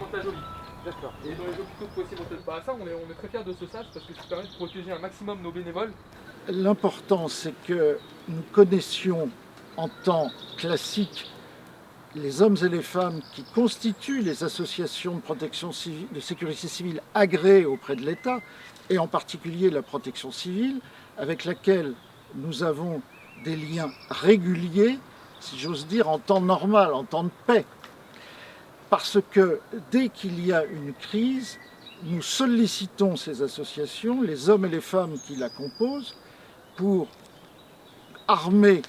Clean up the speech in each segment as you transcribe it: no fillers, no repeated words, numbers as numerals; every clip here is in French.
montage au lit. D'accord. Et dans les hôpitaux de Poissy-Montagne, ça, on est très fiers de ce sas parce que ça permet de protéger un maximum nos bénévoles. L'important, c'est que nous connaissions en temps classique les hommes et les femmes qui constituent les associations de protection civile, de sécurité civile agréées auprès de l'État, et en particulier la protection civile, avec laquelle nous avons des liens réguliers, si j'ose dire, en temps normal, en temps de paix. Parce que dès qu'il y a une crise, nous sollicitons ces associations, les hommes et les femmes qui la composent, pour armer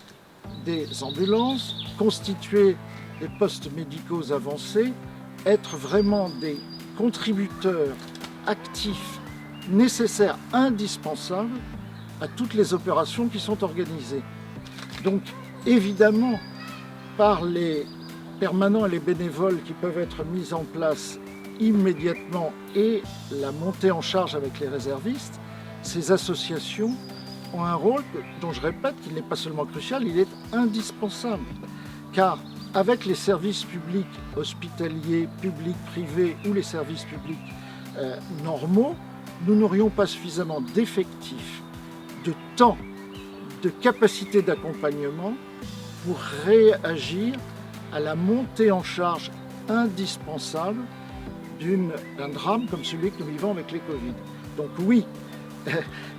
des ambulances, constituer des postes médicaux avancés, être vraiment des contributeurs actifs, nécessaires, indispensables à toutes les opérations qui sont organisées. Donc évidemment, par les permanents et les bénévoles qui peuvent être mis en place immédiatement et la montée en charge avec les réservistes, ces associations ont un rôle dont je répète qu'il n'est pas seulement crucial, il est indispensable. Car avec les services publics hospitaliers, publics, privés ou les services publics normaux, nous n'aurions pas suffisamment d'effectifs, de temps, de capacité d'accompagnement pour réagir à la montée en charge indispensable d'un drame comme celui que nous vivons avec les Covid. Donc oui,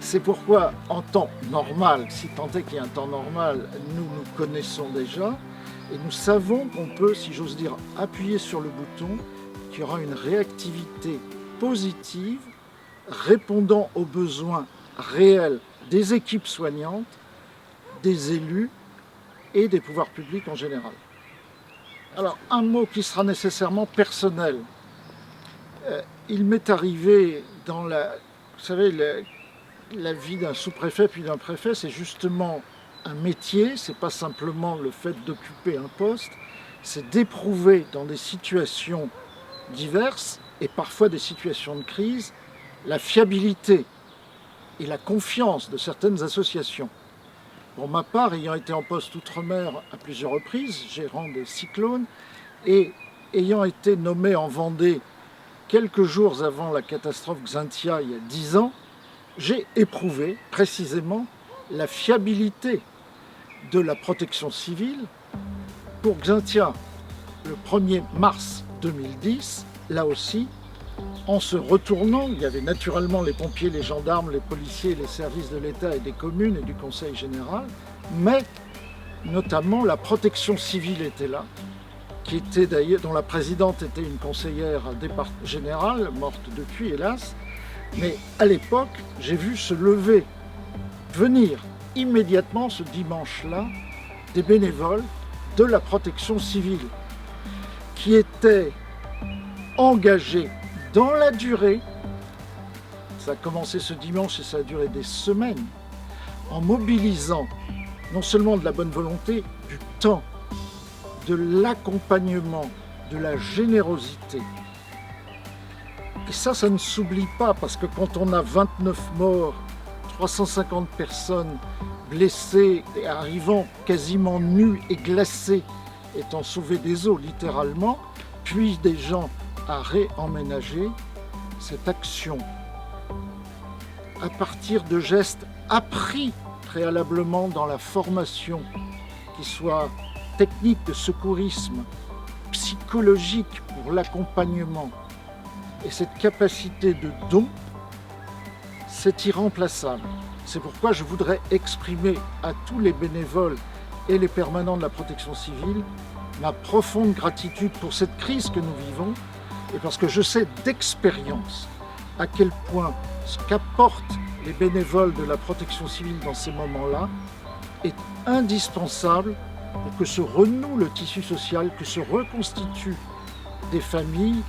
c'est pourquoi en temps normal, si tant est qu'il y ait un temps normal, nous nous connaissons déjà et nous savons qu'on peut, si j'ose dire, appuyer sur le bouton, qu'il y aura une réactivité positive répondant aux besoins réels des équipes soignantes, des élus et des pouvoirs publics en général. Alors, un mot qui sera nécessairement personnel. Il m'est arrivé dans vous savez, la vie d'un sous-préfet puis d'un préfet, c'est justement un métier, c'est pas simplement le fait d'occuper un poste, c'est d'éprouver dans des situations diverses et parfois des situations de crise, la fiabilité et la confiance de certaines associations. Pour ma part, ayant été en poste outre-mer à plusieurs reprises, gérant des cyclones, et ayant été nommé en Vendée quelques jours avant la catastrophe Xynthia il y a 10 ans, j'ai éprouvé précisément la fiabilité de la protection civile. Pour Xynthia, le 1er mars 2010, là aussi, en se retournant, il y avait naturellement les pompiers, les gendarmes, les policiers, les services de l'État et des communes et du Conseil général, mais notamment la protection civile était là, dont la présidente était une conseillère générale, morte depuis hélas, mais à l'époque, j'ai vu venir immédiatement ce dimanche-là des bénévoles de la protection civile qui étaient engagés dans la durée. Ça a commencé ce dimanche et ça a duré des semaines, en mobilisant non seulement de la bonne volonté, du temps, de l'accompagnement, de la générosité. Et ça ne s'oublie pas, parce que quand on a 29 morts, 350 personnes blessées et arrivant quasiment nues et glacées, étant sauvées des eaux littéralement, puis des gens à réemménager, cette action, à partir de gestes appris préalablement dans la formation, qui soit technique de secourisme, psychologique pour l'accompagnement, et cette capacité de don, c'est irremplaçable. C'est pourquoi je voudrais exprimer à tous les bénévoles et les permanents de la protection civile ma profonde gratitude pour cette crise que nous vivons, et parce que je sais d'expérience à quel point ce qu'apportent les bénévoles de la protection civile dans ces moments-là est indispensable pour que se renoue le tissu social, que se reconstituent des familles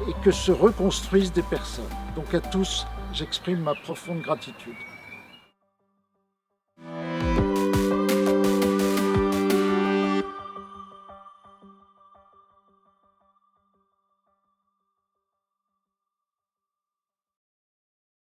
et que se reconstruisent des personnes. Donc à tous, j'exprime ma profonde gratitude.